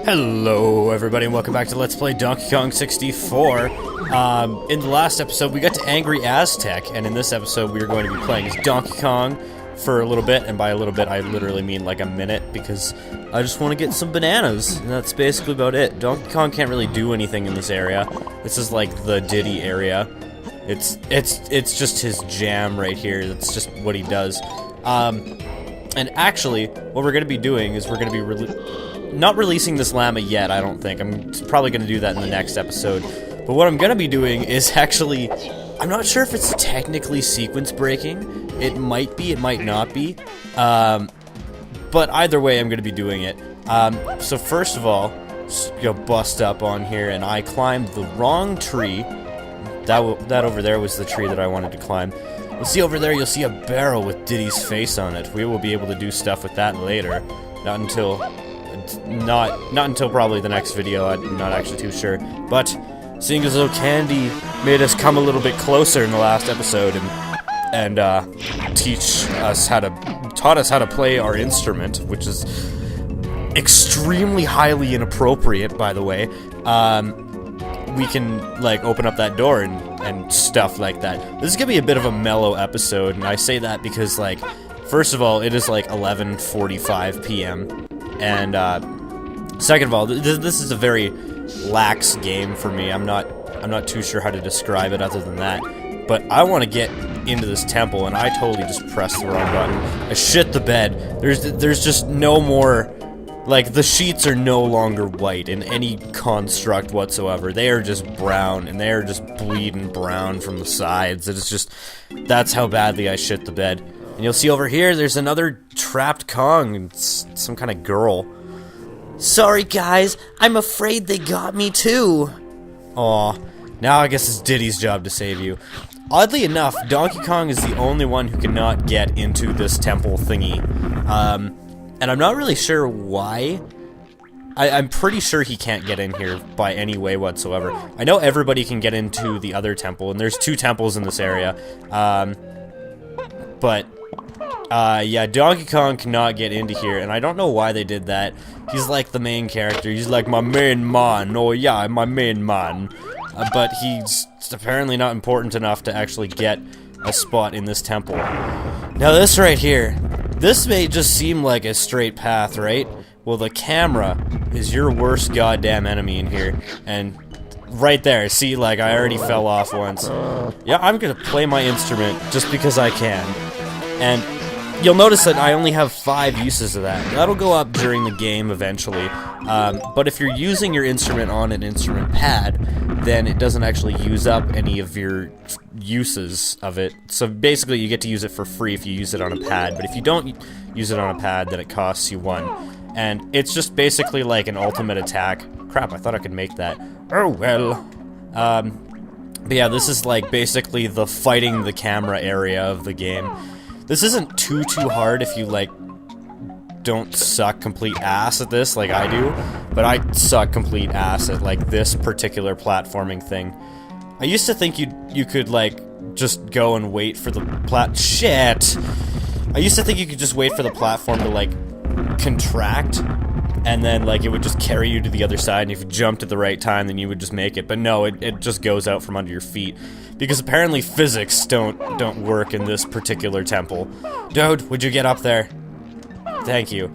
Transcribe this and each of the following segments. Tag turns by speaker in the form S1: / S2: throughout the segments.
S1: Hello everybody and welcome back to Let's Play Donkey Kong 64. In the last episode we got to Angry Aztec, and in this episode we are going to be playing as Donkey Kong for a little bit, and by a little bit I literally mean like a minute, because I just want to get some bananas, and that's basically about it. Donkey Kong can't really do anything in this area. This is like the Diddy area. It's just his jam right here. That's just what he does. And actually, what we're going to be doing is we're going to be not releasing this llama yet, I don't think. I'm probably going to do that in the next episode. But what I'm going to be doing is actually, I'm not sure if it's technically sequence breaking. It might be, it might not be. But either way, I'm going to be doing it. So first of all, just go bust up on here, and I climbed the wrong tree. That over there was the tree that I wanted to climb. You'll see over there, you'll see a barrel with Diddy's face on it. We will be able to do stuff with that later. Not until probably the next video. I'm not actually too sure. But seeing as though Candy made us come a little bit closer in the last episode and taught us how to play our instrument, which is extremely highly inappropriate, by the way. We can like open up that door and stuff like that. This is gonna be a bit of a mellow episode, and I say that because, like, first of all, it is like 11:45 p.m. and second of all, this is a very lax game for me. I'm not too sure how to describe it other than that. But I want to get into this temple, and I totally just pressed the wrong button. I shit the bed. There's just no more. Like, the sheets are no longer white in any construct whatsoever. They are just brown, and they are just bleeding brown from the sides. It's just, that's how badly I shit the bed. And you'll see over here, there's another trapped Kong. It's some kind of girl. Sorry guys, I'm afraid they got me too. Aw, now I guess it's Diddy's job to save you. Oddly enough, Donkey Kong is the only one who cannot get into this temple thingy. And I'm not really sure why. I'm pretty sure he can't get in here by any way whatsoever. I know everybody can get into the other temple, and there's 2 temples in this area. Yeah, Donkey Kong cannot get into here, and I don't know why they did that. He's like the main character. He's like my main man. Oh yeah, my main man. But he's apparently not important enough to actually get a spot in this temple. Now this right here, this may just seem like a straight path, right? Well, the camera is your worst goddamn enemy in here. And right there, see, like, I already fell off once. Yeah, I'm gonna play my instrument just because I can. And you'll notice that I only have 5 uses of that. That'll go up during the game eventually. But if you're using your instrument on an instrument pad, then it doesn't actually use up any of your uses of it. So basically you get to use it for free if you use it on a pad, but if you don't use it on a pad, then it costs you 1. And it's just basically like an ultimate attack. Crap, I thought I could make that. Oh well. But yeah, this is like basically the fighting the camera area of the game. This isn't too hard if you, like, don't suck complete ass at this like I do, but I suck complete ass at, like, this particular platforming thing. I used to think you could, like, just go and wait for the shit! I used to think you could just wait for the platform to, like, contract, and then, like, it would just carry you to the other side, and if you jumped at the right time, then you would just make it. But no, it just goes out from under your feet. Because apparently physics don't work in this particular temple. Dude, would you get up there? Thank you.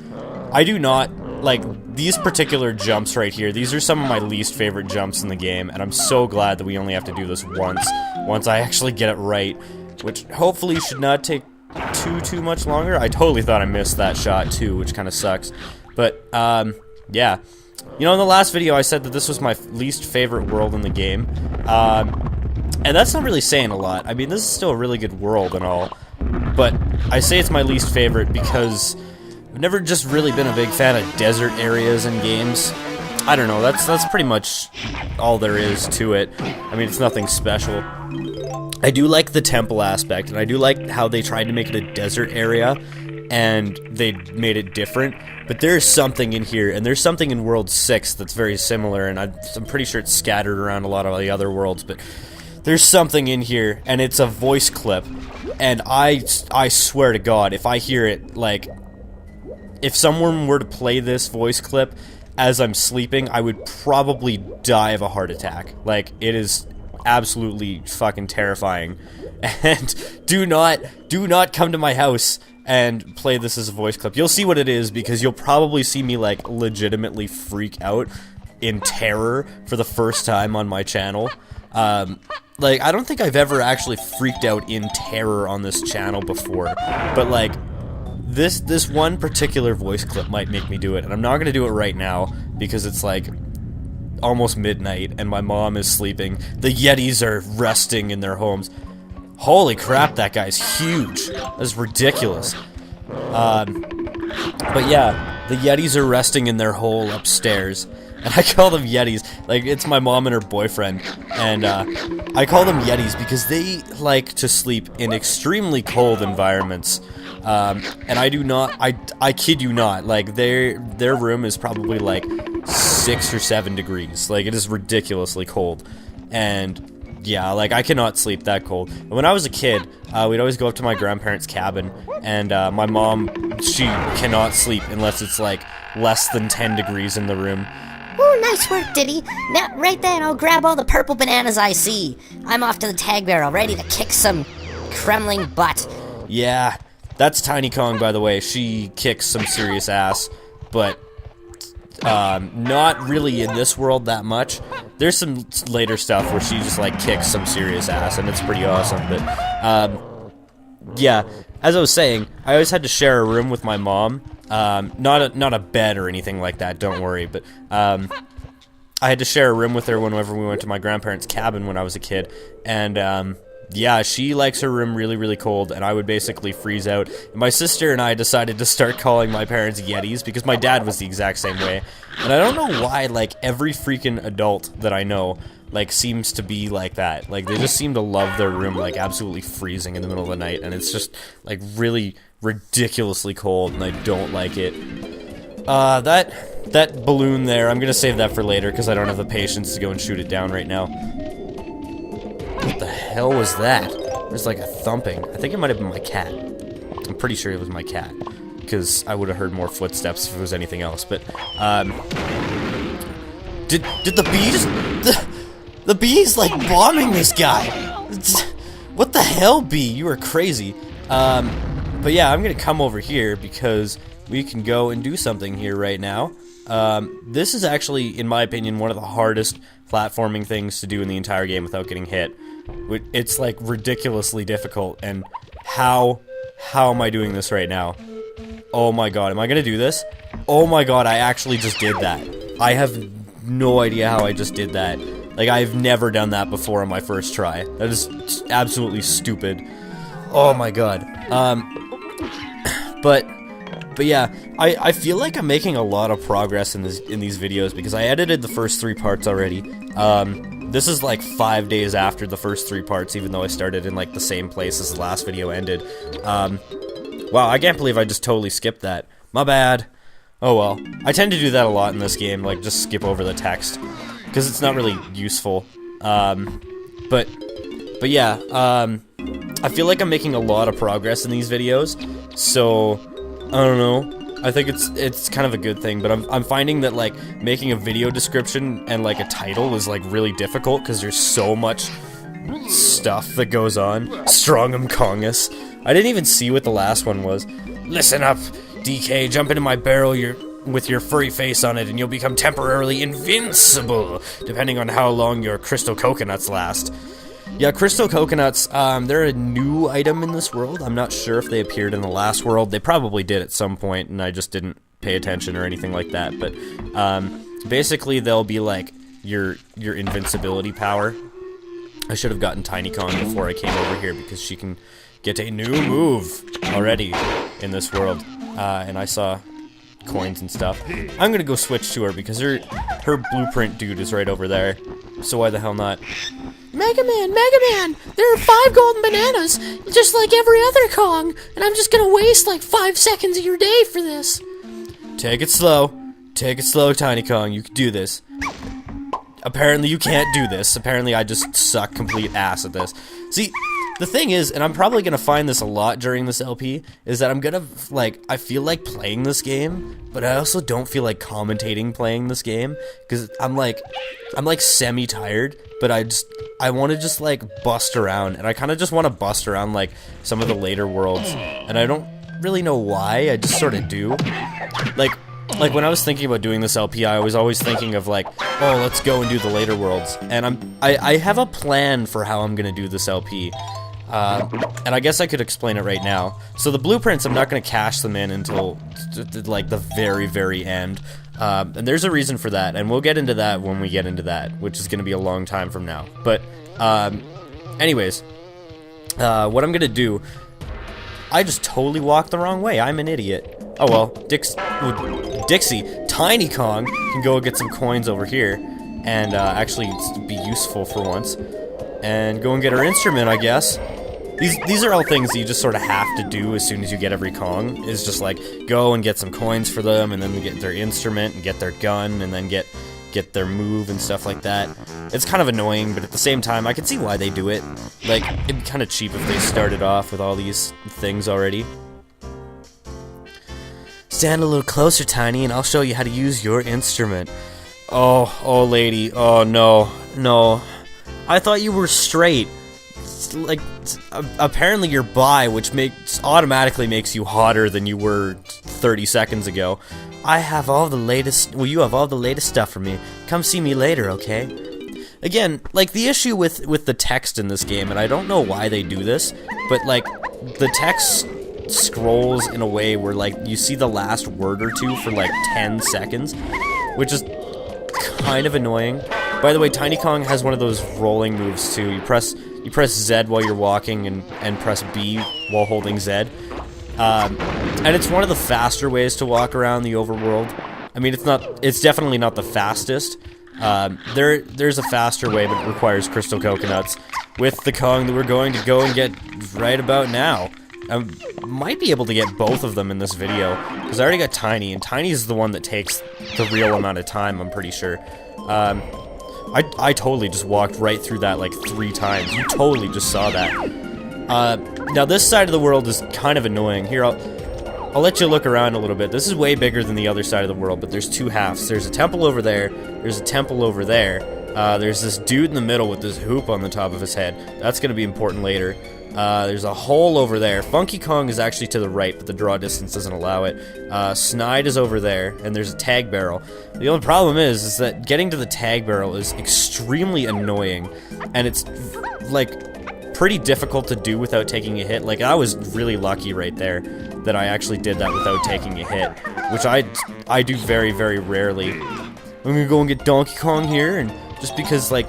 S1: I do not, like, these particular jumps right here, these are some of my least favorite jumps in the game, and I'm so glad that we only have to do this once I actually get it right, which hopefully should not take too much longer. I totally thought I missed that shot too, which kind of sucks. But, yeah. You know, in the last video I said that this was my least favorite world in the game. And that's not really saying a lot. I mean, this is still a really good world and all. But I say it's my least favorite because I've never just really been a big fan of desert areas in games. I don't know, that's pretty much all there is to it. I mean, it's nothing special. I do like the temple aspect, and I do like how they tried to make it a desert area, and they made it different. But there's something in here, and there's something in World 6 that's very similar, and I'm pretty sure it's scattered around a lot of the other worlds, but there's something in here, and it's a voice clip, and I swear to God, if I hear it, like, if someone were to play this voice clip, as I'm sleeping, I would probably die of a heart attack. Like, it is absolutely fucking terrifying. And do not come to my house and play this as a voice clip. You'll see what it is, because you'll probably see me, like, legitimately freak out in terror for the first time on my channel. Like, I don't think I've ever actually freaked out in terror on this channel before, but, like, this one particular voice clip might make me do it, and I'm not gonna do it right now, because it's, like, almost midnight, and my mom is sleeping. The Yetis are resting in their homes. Holy crap, that guy's huge. That's ridiculous. But yeah, the Yetis are resting in their hole upstairs. And I call them Yetis. Like, it's my mom and her boyfriend. And I call them Yetis because they like to sleep in extremely cold environments. And I do not, I kid you not, like, their room is probably like 6 or 7 degrees. Like, it is ridiculously cold. And yeah, like, I cannot sleep that cold. When I was a kid, we'd always go up to my grandparents' cabin, and my mom, she cannot sleep unless it's like less than 10 degrees in the room.
S2: Ooh, nice work, Diddy. Now, right then, I'll grab all the purple bananas I see. I'm off to the tag barrel, ready to kick some Kremling butt.
S1: Yeah, that's Tiny Kong, by the way. She kicks some serious ass, but not really in this world that much. There's some later stuff where she just, like, kicks some serious ass, and it's pretty awesome, but, yeah, as I was saying, I always had to share a room with my mom. Not a bed or anything like that, don't worry, but, I had to share a room with her whenever we went to my grandparents' cabin when I was a kid, and, yeah, she likes her room really, really cold, and I would basically freeze out. And my sister and I decided to start calling my parents Yetis, because my dad was the exact same way. And I don't know why, like, every freaking adult that I know, like, seems to be like that. Like, they just seem to love their room, like, absolutely freezing in the middle of the night, and it's just, like, really ridiculously cold, and I don't like it. That balloon there, I'm gonna save that for later, because I don't have the patience to go and shoot it down right now. What the hell was that? There's like a thumping. I think it might have been my cat. I'm pretty sure it was my cat, because I would have heard more footsteps if it was anything else. But did the bees? The bees like bombing this guy? What the hell, bee? You are crazy. But yeah, I'm gonna come over here because we can go and do something here right now. This is actually, in my opinion, one of the hardest platforming things to do in the entire game without getting hit. It's like ridiculously difficult, and how am I doing this right now? Oh my god, am I gonna do this? Oh my god, I actually just did that. I have no idea how I just did that. Like, I've never done that before on my first try. That is absolutely stupid. Oh my god. But yeah, I feel like I'm making a lot of progress in these videos, because I edited the first 3 parts already. This is like 5 days after the first 3 parts, even though I started in like the same place as the last video ended. Wow, I can't believe I just totally skipped that. My bad. Oh well. I tend to do that a lot in this game, like just skip over the text, because it's not really useful. But yeah, I feel like I'm making a lot of progress in these videos, so I don't know. I think it's kind of a good thing, but I'm finding that, like, making a video description and like a title is like really difficult, because there's so much stuff that goes on. Strong'em Kongus. I didn't even see what the last one was. Listen up, DK, jump into my barrel with your furry face on it, and you'll become temporarily invincible, depending on how long your crystal coconuts last. Yeah, crystal coconuts, they're a new item in this world. I'm not sure if they appeared in the last world. They probably did at some point, and I just didn't pay attention or anything like that. But basically, they'll be like your invincibility power. I should have gotten Tiny Kong before I came over here, because she can get a new move already in this world. And I saw coins and stuff. I'm gonna go switch to her, because her blueprint dude is right over there. So why the hell not?
S3: Mega Man, there are 5 golden bananas, just like every other Kong, and I'm just gonna waste like 5 seconds of your day for this.
S1: Take it slow, Tiny Kong, you can do this. Apparently you can't do this. Apparently I just suck complete ass at this. See, The thing is, and I'm probably gonna find this a lot during this LP, is that I'm gonna, like, I feel like playing this game, but I also don't feel like commentating playing this game, because I'm like semi-tired, but I want to just, like, bust around, and I kind of just want to bust around, like, some of the later worlds, and I don't really know why, I just sort of do. Like when I was thinking about doing this LP, I was always thinking of like, oh, let's go and do the later worlds, and I have a plan for how I'm gonna do this LP. And I guess I could explain it right now. So the blueprints, I'm not going to cache them in until, like, the very, very end. And there's a reason for that, and we'll get into that when we get into that, which is going to be a long time from now. But, anyways, what I'm going to do, I just totally walked the wrong way. I'm an idiot. Oh, well, Dixie, Tiny Kong, can go get some coins over here, and actually be useful for once. And go and get her instrument, I guess. These are all things that you just sort of have to do as soon as you get every Kong, is just like, go and get some coins for them, and then get their instrument, and get their gun, and then get their move and stuff like that. It's kind of annoying, but at the same time, I can see why they do it. Like, it'd be kind of cheap if they started off with all these things already. Stand a little closer, Tiny, and I'll show you how to use your instrument. Oh, lady, oh, no. I thought you were straight. Like, apparently you're bi, which automatically makes you hotter than you were 30 seconds ago. I have all the latest, well, you have all the latest stuff for me. Come see me later, okay? Again, like, the issue with the text in this game, and I don't know why they do this, but, like, the text scrolls in a way where, like, you see the last word or two for, like, 10 seconds, which is kind of annoying. By the way, Tiny Kong has one of those rolling moves too. You press Z while you're walking and press B while holding Z. And it's one of the faster ways to walk around the overworld. I mean, it's definitely not the fastest. There's a faster way, but it requires crystal coconuts with the Kong that we're going to go and get right about now. I might be able to get both of them in this video, because I already got Tiny, and Tiny is the one that takes the real amount of time, I'm pretty sure. I totally just walked right through that like 3 times. You totally just saw that. Now this side of the world is kind of annoying. Here, I'll let you look around a little bit. This is way bigger than the other side of the world, but there's 2 halves. There's a temple over there. There's a temple over there. There's this dude in the middle with this hoop on the top of his head. That's going to be important later. There's a hole over there. Funky Kong is actually to the right, but the draw distance doesn't allow it. Snide is over there, and there's a tag barrel. The only problem is that getting to the tag barrel is extremely annoying, and it's, like, pretty difficult to do without taking a hit. Like, I was really lucky right there that I actually did that without taking a hit, which I do very, very rarely. I'm gonna go and get Donkey Kong here, and just because, like,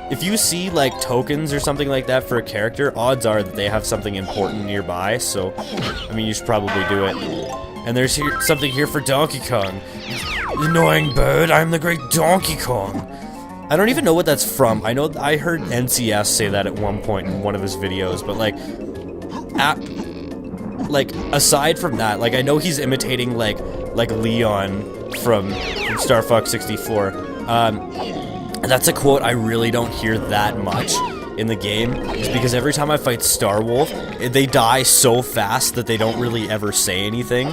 S1: if you see, like, tokens or something like that for a character, odds are that they have something important nearby, so, I mean, you should probably do it. And there's something here for Donkey Kong. Annoying bird, I'm the great Donkey Kong. I don't even know what that's from. I know I heard NCS say that at one point in one of his videos, but, like, aside from that, like, I know he's imitating, like Leon from Star Fox 64. That's a quote I really don't hear that much in the game, is because every time I fight Starwolf, they die so fast that they don't really ever say anything.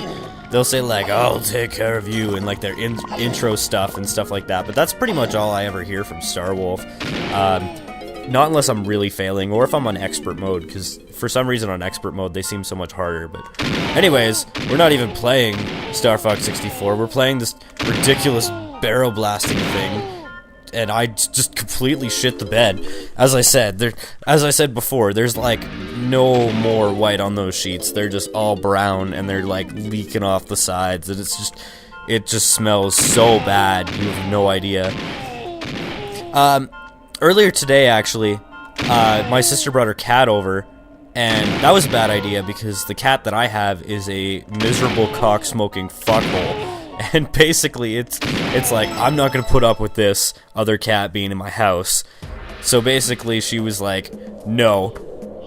S1: They'll say, like, I'll take care of you, and, like, their intro stuff and stuff like that, but that's pretty much all I ever hear from Starwolf. Not unless I'm really failing, or if I'm on expert mode, because for some reason on expert mode they seem so much harder, but... Anyways, we're not even playing Star Fox 64, we're playing this ridiculous barrel blasting thing. And I just completely shit the bed. As I said before, there's like no more white on those sheets. They're just all brown, and they're like leaking off the sides, and it just smells so bad. You have no idea. Earlier today, actually, my sister brought her cat over, and that was a bad idea because the cat that I have is a miserable cock-smoking fuckhole. And basically, it's like, I'm not gonna put up with this other cat being in my house. So basically, she was like, no,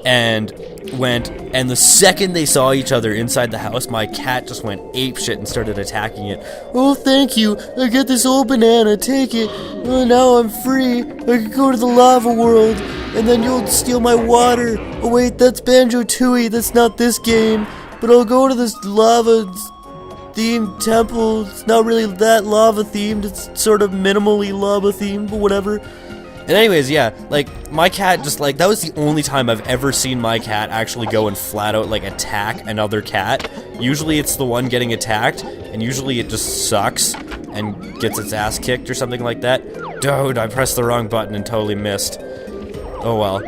S1: and went, and the second they saw each other inside the house, my cat just went apeshit and started attacking it. Oh, thank you, I got this old banana, take it. Oh, now I'm free, I can go to the lava world. and then you'll steal my water. Oh wait, that's Banjo-Tooie, that's not this game. But I'll go to this lava-themed temple. It's not really that lava-themed, it's sort of minimally lava-themed, but whatever. And anyways, yeah, like, my cat just, like, that was the only time I've ever seen my cat actually go and flat out, like, attack another cat. Usually it's the one getting attacked, and usually it just sucks and gets its ass kicked or something like that. Dude, I pressed the wrong button and totally missed. Oh well.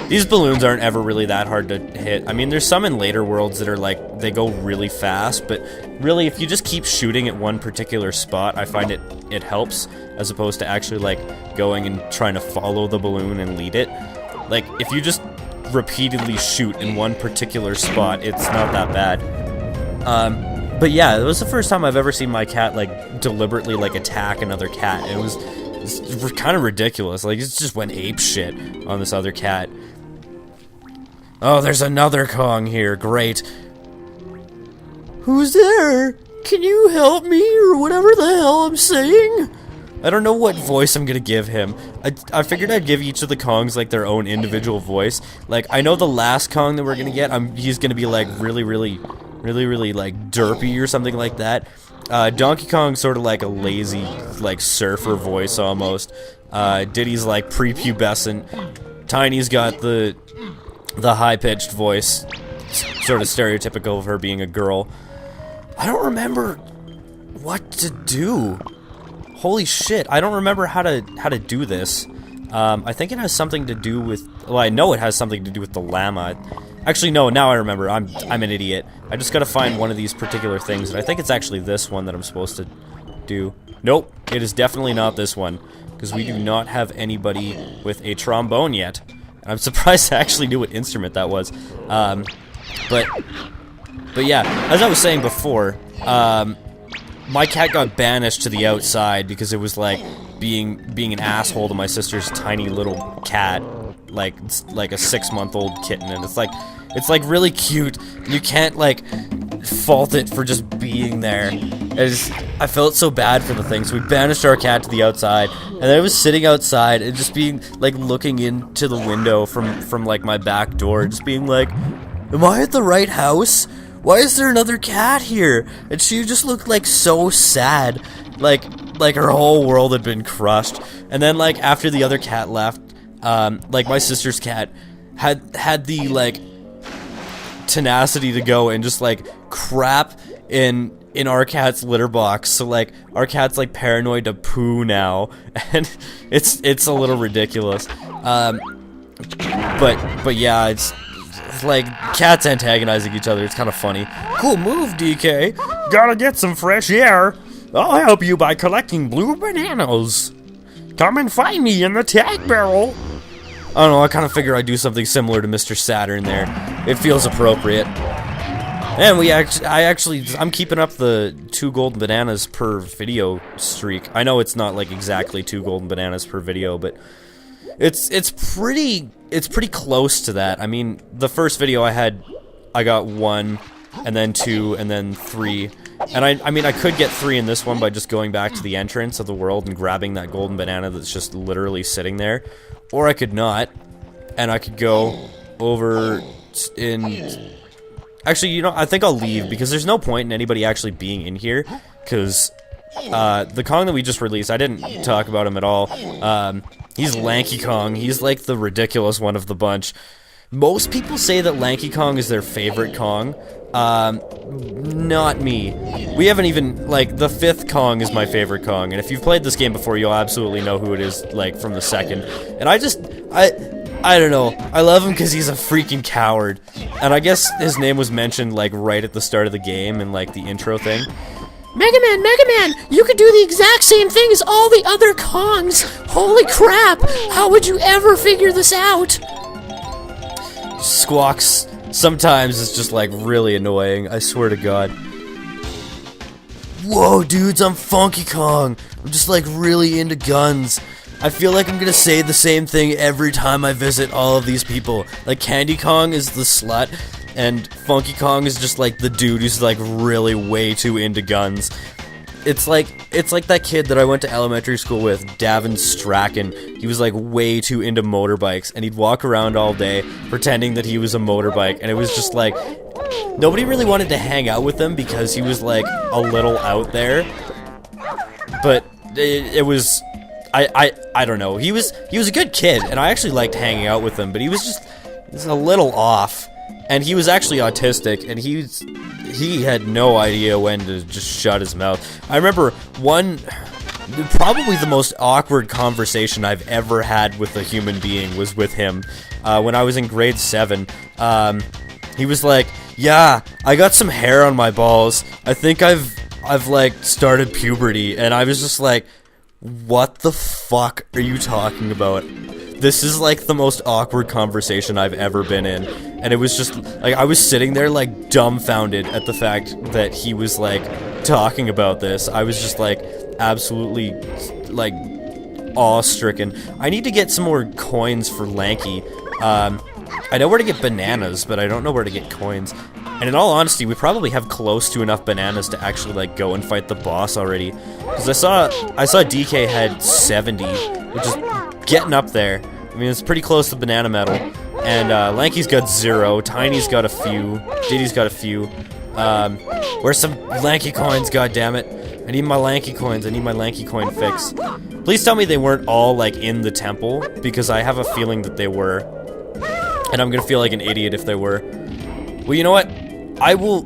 S1: These balloons aren't ever really that hard to hit. I mean, there's some in later worlds that are like, they go really fast, but really, if you just keep shooting at one particular spot, I find it helps, as opposed to actually, like, going and trying to follow the balloon and lead it. Like, if you just repeatedly shoot in one particular spot, it's not that bad. But yeah, it was the first time I've ever seen my cat, like, deliberately, like, attack another cat. It was kind of ridiculous. Like, it just went ape shit on this other cat. Oh, there's another Kong here. Great. Who's there? Can you help me, or whatever the hell I'm saying? I don't know what voice I'm gonna give him. I figured I'd give each of the Kongs, like, their own individual voice. Like, I know the last Kong that we're gonna get, he's gonna be, like, really, like, derpy or something like that. Donkey Kong's sort of like a lazy, like, surfer voice, almost. Diddy's, like, prepubescent. Tiny's got the high-pitched voice, sort of stereotypical of her being a girl. I don't remember what to do. Holy shit, I don't remember how to do this. I think it has something to do with, well, I know it has something to do with the llama. Actually, no, now I remember. I'm an idiot. I just gotta find one of these particular things, and I think it's actually this one that I'm supposed to do. Nope, it is definitely not this one, because we do not have anybody with a trombone yet. I'm surprised I actually knew what instrument that was. But yeah, as I was saying before, my cat got banished to the outside because it was like being an asshole to my sister's tiny little cat, like a 6-month-old kitten, and it's like really cute. You can't like fault it for just being there. I felt so bad for the thing, so we banished our cat to the outside, and then it was sitting outside and just being like looking into the window from like my back door, just being like, am I at the right house? Why is there another cat here? And she just looked like so sad, like her whole world had been crushed. And then like after the other cat left, like my sister's cat had the like tenacity to go and just like crap in our cat's litter box. So like our cat's like paranoid to poo now, and it's a little ridiculous. But yeah, it's like cats antagonizing each other. It's kind of funny. Cool move, DK. Gotta get some fresh air. I'll help you by collecting blue bananas. Come and find me in the tag barrel. I don't know, I kind of figure I'd do something similar to Mr. Saturn there. It feels appropriate. And I'm keeping up the 2 golden bananas per video streak. I know it's not like exactly 2 golden bananas per video, but it's pretty close to that. I mean, the first video I got 1, and then 2, and then 3. And I mean, I could get 3 in this one by just going back to the entrance of the world and grabbing that golden banana that's just literally sitting there. Or I could not, and I could go over in... Actually, you know, I think I'll leave, because there's no point in anybody actually being in here, because the Kong that we just released, I didn't talk about him at all. He's Lanky Kong. He's like the ridiculous one of the bunch. Most people say that Lanky Kong is their favorite Kong. Not me. We haven't even, like, the 5th Kong is my favorite Kong, and if you've played this game before, you'll absolutely know who it is, like, from the 2nd. And I don't know. I love him because he's a freaking coward. And I guess his name was mentioned, like, right at the start of the game in, like, the intro thing.
S3: Mega Man, you could do the exact same thing as all the other Kongs! Holy crap! How would you ever figure this out?
S1: Squawks sometimes is just like really annoying, I swear to God. Whoa, dudes, I'm Funky Kong. I'm just like really into guns. I feel like I'm gonna say the same thing every time I visit all of these people. Like, Candy Kong is the slut, and Funky Kong is just like the dude who's like really way too into guns. it's like that kid that I went to elementary school with, Davin Strachan. He was like way too into motorbikes, and he'd walk around all day pretending that he was a motorbike, and it was just like nobody really wanted to hang out with him because he was like a little out there. But it was I don't know. He was a good kid, and I actually liked hanging out with him, but he was a little off. And he was actually autistic, and he had no idea when to just shut his mouth. I remember probably the most awkward conversation I've ever had with a human being was with him. When I was in grade 7, he was like, "Yeah, I got some hair on my balls. I think I've like started puberty," and I was just like, "What the fuck are you talking about?" This is like the most awkward conversation I've ever been in, and it was just like I was sitting there like dumbfounded at the fact that he was like talking about this. I was just like absolutely like awe-stricken. I need to get some more coins for Lanky. I know where to get bananas, but I don't know where to get coins. And in all honesty, we probably have close to enough bananas to actually like go and fight the boss already. Because I saw DK had 70, which is getting up there. I mean, it's pretty close to banana medal. And Lanky's got 0, Tiny's got a few, Diddy's got a few. Where's some Lanky coins, goddammit? I need my Lanky coins, I need my Lanky coin fix. Please tell me they weren't all like in the temple, because I have a feeling that they were. And I'm gonna feel like an idiot if they were. Well, you know what? I will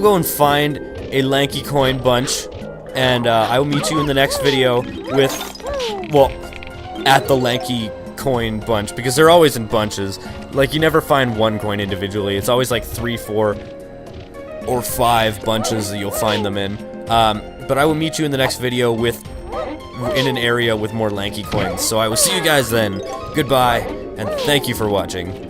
S1: go and find a Lanky coin bunch, and I will meet you in the next video with, well, at the Lanky coin bunch, because they're always in bunches. Like, you never find one coin individually. It's always like 3, 4, or 5 bunches that you'll find them in. But I will meet you in the next video in an area with more Lanky coins. So I will see you guys then. Goodbye, and thank you for watching.